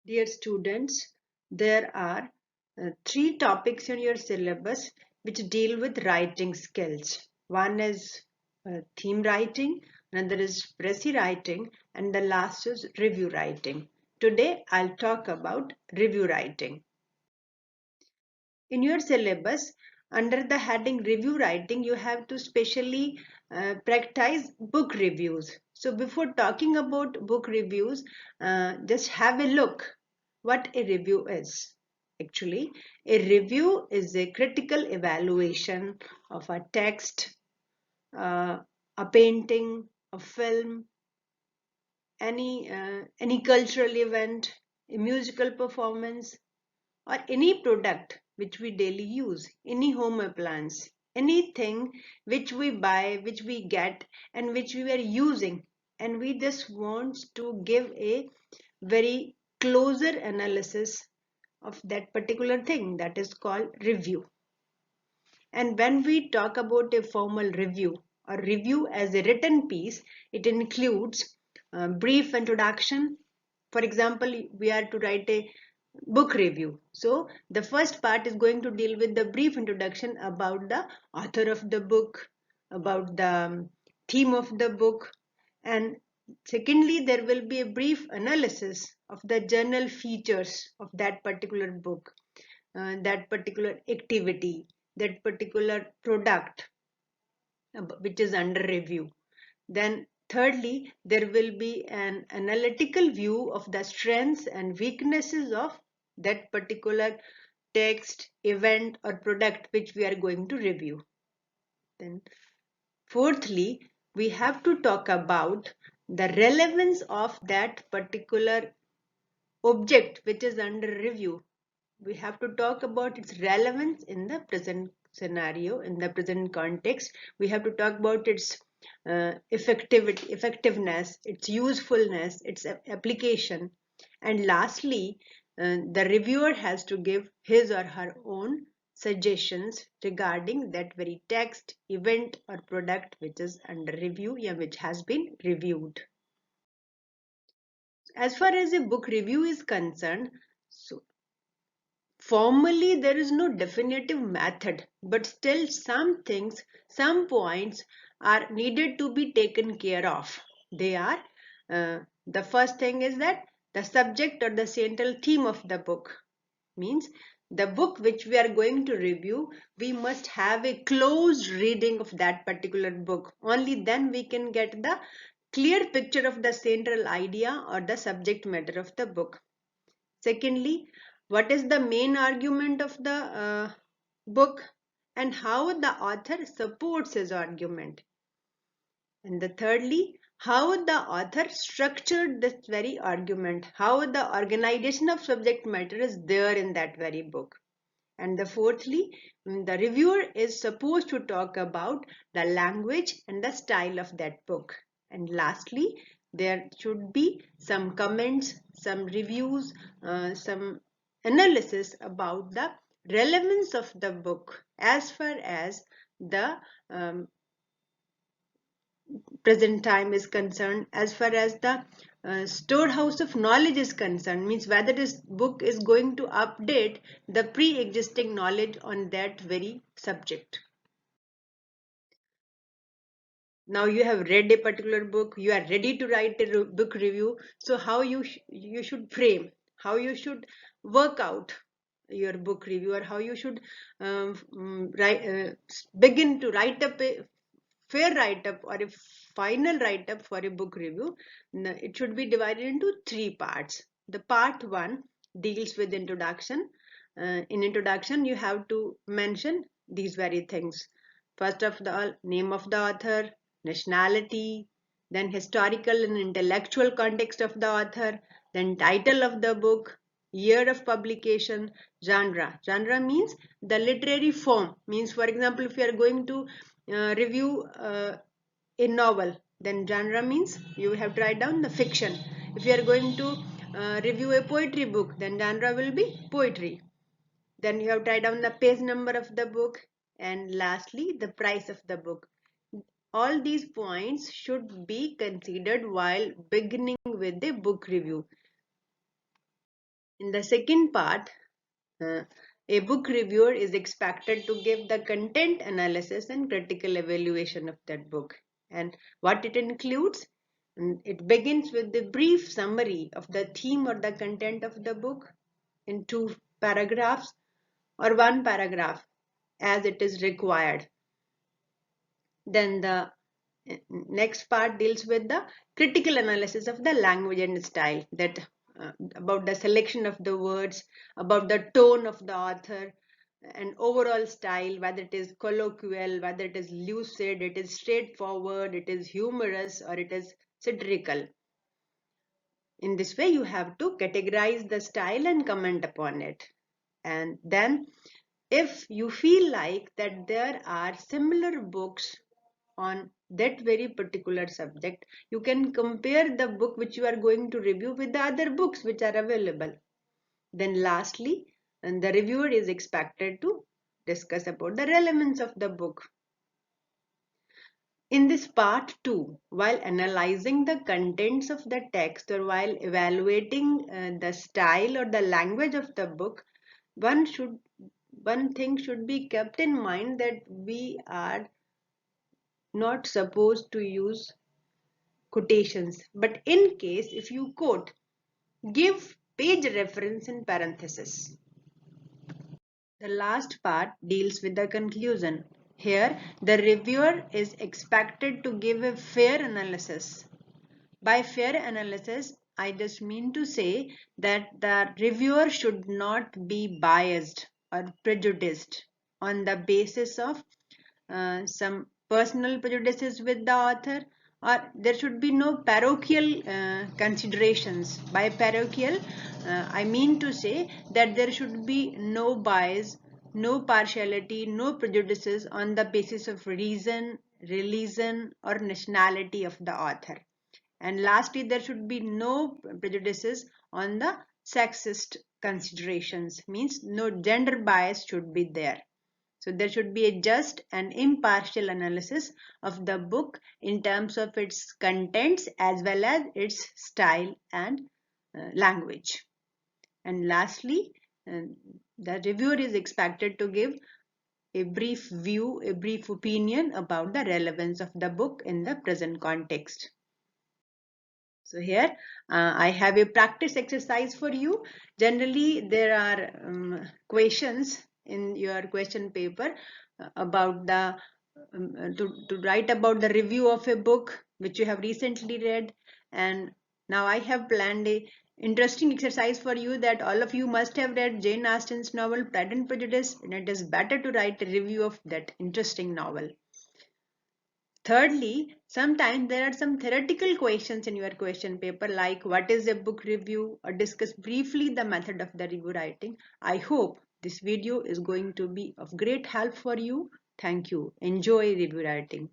Dear students, there are three topics in your syllabus which deal with writing skills. One is theme writing, another is précis writing, and the last is review writing. Today I'll talk about review writing. In your syllabus, under the heading review writing, you have to specially practice book reviews. So before talking about book reviews, just have a look what a review is. Actually, a review is a critical evaluation of a text, a painting, a film, any cultural event, a musical performance, or any product which we daily use, any home appliance, anything which we buy, which we get, and which we are using, and we just want to give a very closer analysis of that particular thing, that is called review. And when we talk about a formal review or review as a written piece, it includes a brief introduction. For example, we are to write a book review. So the first part is going to deal with the brief introduction about the author of the book, about the theme of the book, and secondly, there will be a brief analysis of the general features of that particular book, that particular activity, that particular product which is under review. Then thirdly, there will be an analytical view of the strengths and weaknesses of that particular text, event or product which we are going to review. Then fourthly, we have to talk about the relevance of that particular object which is under review. We have to talk about its relevance in the present scenario, in the present context. We have to talk about its effectiveness, its usefulness, its application. And lastly, the reviewer has to give his or her own suggestions regarding that very text, event or product which is under review, which has been reviewed. As far as a book review is concerned, so formally there is no definitive method, but still some things, some points are needed to be taken care of. They are, the first thing is that the subject or the central theme of the book, means the book which we are going to review, we must have a close reading of that particular book. Only then we can get the clear picture of the central idea or the subject matter of the book. Secondly, what is the main argument of the book and how the author supports his argument. And the thirdly, how the author structured this very argument, how the organization of subject matter is there in that very book. And the fourthly, the reviewer is supposed to talk about the language and the style of that book. And lastly, there should be some comments, some reviews, some analysis about the relevance of the book as far as the present time is concerned, as far as the storehouse of knowledge is concerned, means whether this book is going to update the pre-existing knowledge on that very subject. Now you have read a particular book, you are ready to write a book review. So how you should frame, how you should work out your book review, or how you should begin to write up a fair write-up or a final write-up for a book review. It should be divided into three parts. The part one deals with introduction. In introduction, you have to mention these very things. First of all, name of the author, nationality, then historical and intellectual context of the author, then title of the book, year of publication, genre. Genre means the literary form. Means, for example, if you are going to review a novel, then genre means you have to write down the fiction. If you are going to review a poetry book, then genre will be poetry. Then you have to write down the page number of the book, and lastly the price of the book. All these points should be considered while beginning with the book review. In the second part, uh, a book reviewer is expected to give the content analysis and critical evaluation of that book and what it includes. It begins with the brief summary of the theme or the content of the book in 2 paragraphs or 1 paragraph as it is required. Then the next part deals with the critical analysis of the language and style, that about the selection of the words, about the tone of the author, and overall style, whether it is colloquial, whether it is lucid, it is straightforward, it is humorous, or it is satirical. In this way, you have to categorize the style and comment upon it. And then if you feel like that there are similar books on that very particular subject, you can compare the book which you are going to review with the other books which are available. Then lastly, and the reviewer is expected to discuss about the relevance of the book. In this part 2, while analyzing the contents of the text or while evaluating the style or the language of the book, one thing should be kept in mind, that we are not supposed to use quotations, but in case if you quote, give page reference in parenthesis. The last part deals with the conclusion. Here, the reviewer is expected to give a fair analysis. By fair analysis, I just mean to say that the reviewer should not be biased or prejudiced on the basis of some personal prejudices with the author, or there should be no parochial considerations. By parochial, I mean to say that there should be no bias, no partiality, no prejudices on the basis of reason, religion, or nationality of the author. And lastly, there should be no prejudices on the sexist considerations, means no gender bias should be there. So there should be a just and impartial analysis of the book in terms of its contents as well as its style and language. And lastly, the reviewer is expected to give a brief view, a brief opinion about the relevance of the book in the present context. So here I have a practice exercise for you. Generally, there are questions in your question paper about the to write about the review of a book which you have recently read. And now I have planned a interesting exercise for you, that all of you must have read Jane Austen's novel Pride and Prejudice, and it is better to write a review of that interesting novel. Thirdly, sometimes there are some theoretical questions in your question paper, like what is a book review, or discuss briefly the method of the review writing. I hope this video is going to be of great help for you. Thank you. Enjoy review writing.